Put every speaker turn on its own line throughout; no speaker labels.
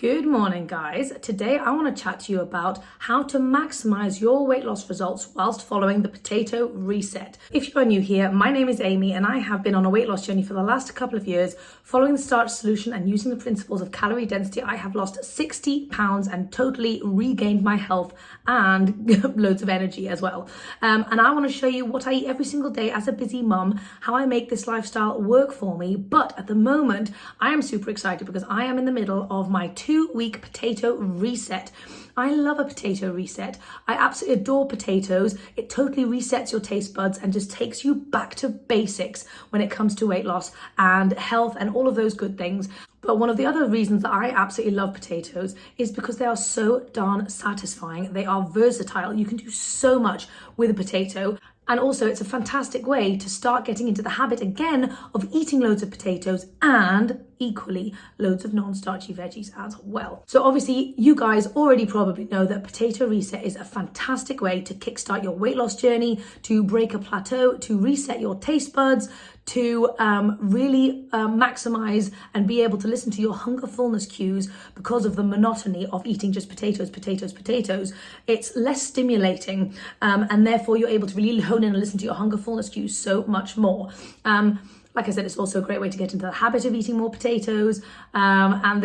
Good morning, guys. Today I want to chat to you about how to maximize your weight loss results whilst following the potato reset. If you are new here, my name is Amy and I have been on a weight loss journey for the last couple of years. Following the starch solution and using the principles of calorie density, I have lost 60 pounds and totally regained my health and loads of energy as well. And I want to show you what I eat every single day as a busy mum, how I make this lifestyle work for me. But at the moment, I am super excited because I am in the middle of my 2-week potato reset. I love a potato reset. I absolutely adore potatoes. It totally resets your taste buds and just takes you back to basics when it comes to weight loss and health and all of those good things. But one of the other reasons that I absolutely love potatoes is because they are so darn satisfying. They are versatile. You can do so much with a potato. And also it's a fantastic way to start getting into the habit again of eating loads of potatoes and equally loads of non-starchy veggies as well. So obviously you guys already probably know that potato reset is a fantastic way to kickstart your weight loss journey, to break a plateau, to reset your taste buds, to really maximize and be able to listen to your hunger fullness cues because of the monotony of eating just potatoes. It's less stimulating and therefore you're able to really hone in and listen to your hunger fullness cues so much more. Like I said, it's also a great way to get into the habit of eating more potatoes, and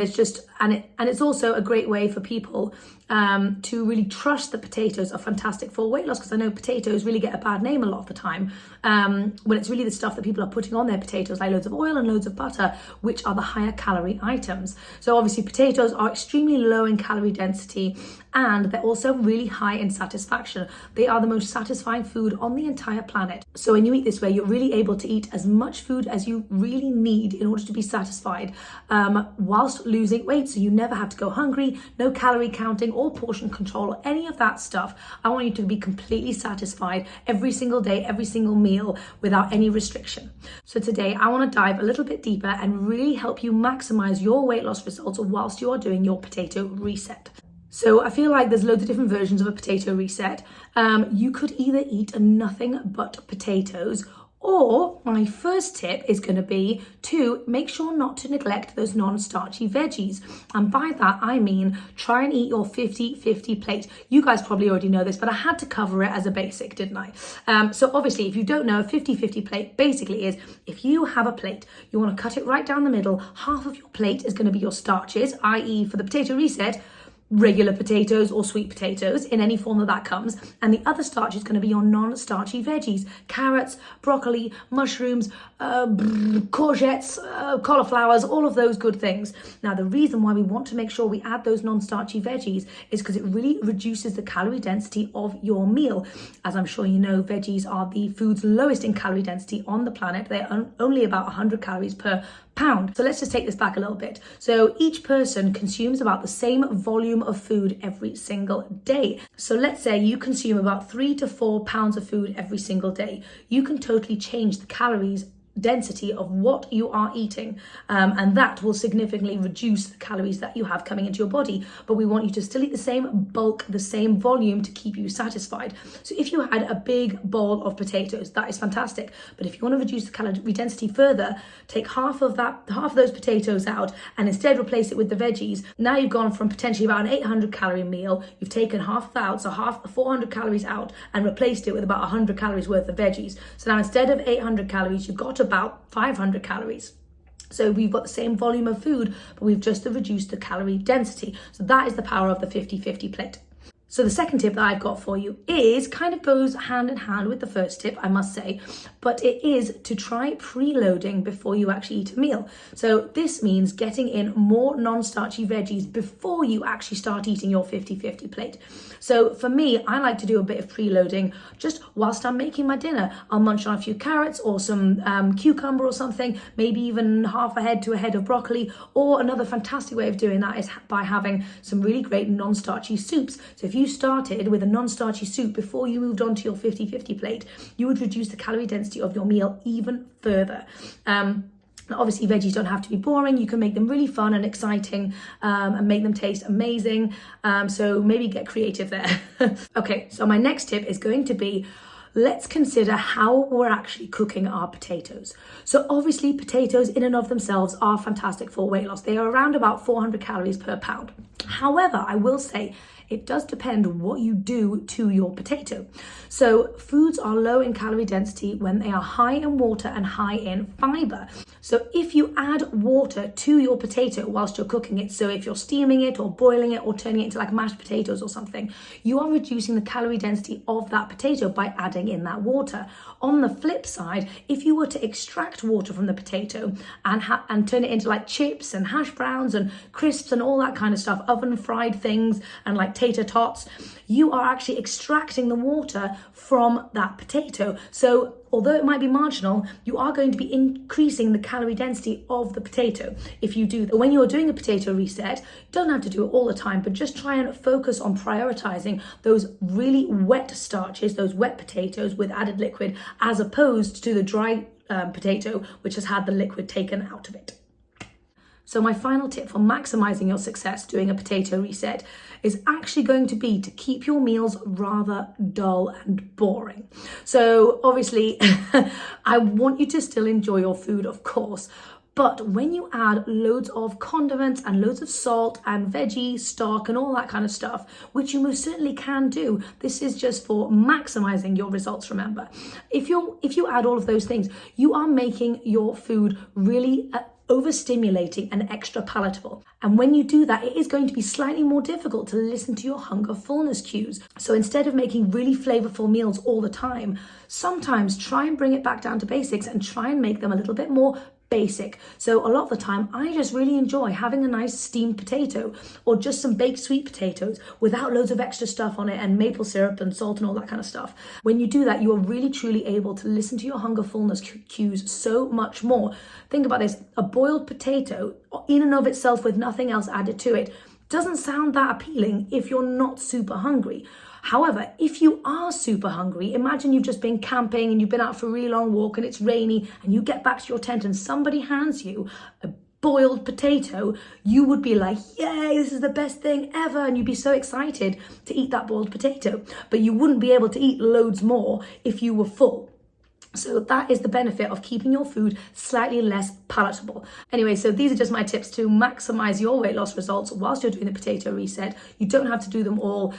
it's also a great way for people to really trust that potatoes are fantastic for weight loss, because I know potatoes really get a bad name a lot of the time when it's really the stuff that people are putting on their potatoes, like loads of oil and loads of butter, which are the higher calorie items. So obviously potatoes are extremely low in calorie density and they're also really high in satisfaction. They are the most satisfying food on the entire planet. So when you eat this way, you're really able to eat as much food as you really need in order to be satisfied whilst losing weight. So you never have to go hungry, no calorie counting or portion control or any of that stuff. I want you to be completely satisfied every single day, every single meal without any restriction. So today I want to dive a little bit deeper and really help you maximize your weight loss results whilst you are doing your potato reset. So I feel like there's loads of different versions of a potato reset. You could either eat nothing but potatoes, or my first tip is going to be to make sure not to neglect those non-starchy veggies. And by that, I mean try and eat your 50-50 plate. You guys probably already know this, but I had to cover it as a basic, didn't I? So obviously, if you don't know, a 50-50 plate basically is if you have a plate, you want to cut it right down the middle. Half of your plate is going to be your starches, i.e. for the potato reset, regular potatoes or sweet potatoes in any form that comes, and the other starch is going to be your non-starchy veggies, carrots, broccoli, mushrooms, courgettes, cauliflowers, all of those good things. Now the reason why we want to make sure we add those non-starchy veggies is because it really reduces the calorie density of your meal. As I'm sure you know, veggies are the food's lowest in calorie density on the planet. They're only about 100 calories per pound. So let's just take this back a little bit. So each person consumes about the same volume of food every single day. So let's say you consume about 3 to 4 pounds of food every single day. You can totally change the calories density of what you are eating, and that will significantly reduce the calories that you have coming into your body. But we want you to still eat the same bulk, the same volume to keep you satisfied. So if you had a big bowl of potatoes, that is fantastic. But if you want to reduce the calorie density further, take half of those potatoes out and instead replace it with the veggies. Now you've gone from potentially about an 800 calorie meal, you've taken half that out, so 400 calories out, and replaced it with about 100 calories worth of veggies. So now instead of 800 calories, you've got about 500 calories. So we've got the same volume of food, but we've just reduced the calorie density. So that is the power of the 50-50 plate. So the second tip that I've got for you is kind of goes hand in hand with the first tip, I must say, but it is to try preloading before you actually eat a meal. So this means getting in more non-starchy veggies before you actually start eating your 50-50 plate. So for me, I like to do a bit of preloading just whilst I'm making my dinner. I'll munch on a few carrots or some cucumber or something, maybe even half a head to a head of broccoli. Or another fantastic way of doing that is by having some really great non-starchy soups. So if you started with a non-starchy soup before you moved on to your 50-50 plate, you would reduce the calorie density of your meal even further. Obviously, veggies don't have to be boring. You can make them really fun and exciting and make them taste amazing. So maybe get creative there. Okay, so my next tip is going to be let's consider how we're actually cooking our potatoes. So obviously potatoes in and of themselves are fantastic for weight loss. They are around about 400 calories per pound. However, I will say it does depend what you do to your potato. So foods are low in calorie density when they are high in water and high in fiber. So if you add water to your potato whilst you're cooking it, so if you're steaming it or boiling it or turning it into like mashed potatoes or something, you are reducing the calorie density of that potato by adding in that water. On the flip side, if you were to extract water from the potato and turn it into like chips and hash browns and crisps and all that kind of stuff, oven fried things and like tater tots, you are actually extracting the water from that potato. So although it might be marginal, you are going to be increasing the calorie density of the potato if you do that. When you're doing a potato reset, you don't have to do it all the time, but just try and focus on prioritizing those really wet starches, those wet potatoes with added liquid, as opposed to the dry potato, which has had the liquid taken out of it. So my final tip for maximizing your success doing a potato reset is actually going to be to keep your meals rather dull and boring. So obviously, I want you to still enjoy your food, of course, but when you add loads of condiments and loads of salt and veggies, stock and all that kind of stuff, which you most certainly can do, this is just for maximizing your results, remember. If you add all of those things, you are making your food really overstimulating and extra palatable. And when you do that, it is going to be slightly more difficult to listen to your hunger fullness cues. So instead of making really flavorful meals all the time, sometimes try and bring it back down to basics and try and make them a little bit more basic. So a lot of the time, I just really enjoy having a nice steamed potato or just some baked sweet potatoes without loads of extra stuff on it and maple syrup and salt and all that kind of stuff. When you do that, you are really truly able to listen to your hunger fullness cues so much more. Think about this, a boiled potato in and of itself with nothing else added to it doesn't sound that appealing if you're not super hungry. However, if you are super hungry, imagine you've just been camping and you've been out for a really long walk and it's rainy and you get back to your tent and somebody hands you a boiled potato, you would be like, yay, this is the best thing ever. And you'd be so excited to eat that boiled potato, but you wouldn't be able to eat loads more if you were full. So that is the benefit of keeping your food slightly less palatable. Anyway, so these are just my tips to maximize your weight loss results whilst you're doing the potato reset. You don't have to do them all.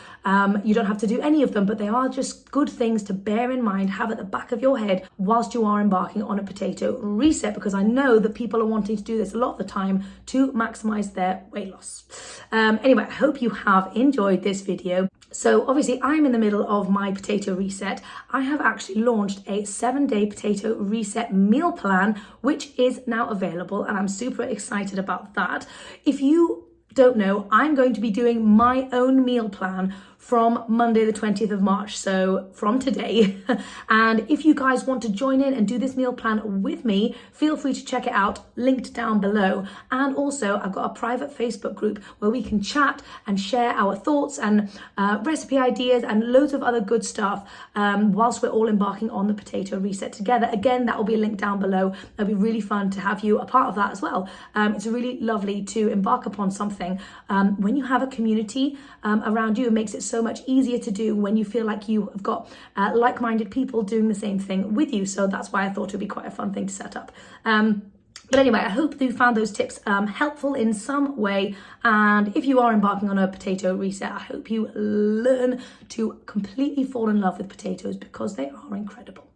You don't have to do any of them, but they are just good things to bear in mind, have at the back of your head whilst you are embarking on a potato reset, because I know that people are wanting to do this a lot of the time to maximize their weight loss. Anyway, I hope you have enjoyed this video. So obviously I'm in the middle of my potato reset. I have actually launched a 7-day potato reset meal plan, which is now available, and I'm super excited about that. If you don't know, I'm going to be doing my own meal plan from Monday the 20th of March, so from today. And if you guys want to join in and do this meal plan with me, feel free to check it out, linked down below. And also I've got a private Facebook group where we can chat and share our thoughts and recipe ideas and loads of other good stuff whilst we're all embarking on the potato reset together. Again, that will be linked down below. It'll be really fun to have you a part of that as well. It's really lovely to embark upon something when you have a community around you. It makes it so much easier to do when you feel like you have got like-minded people doing the same thing with you. So that's why I thought it would be quite a fun thing to set up. But anyway, I hope you found those tips helpful in some way. And if you are embarking on a potato reset, I hope you learn to completely fall in love with potatoes because they are incredible.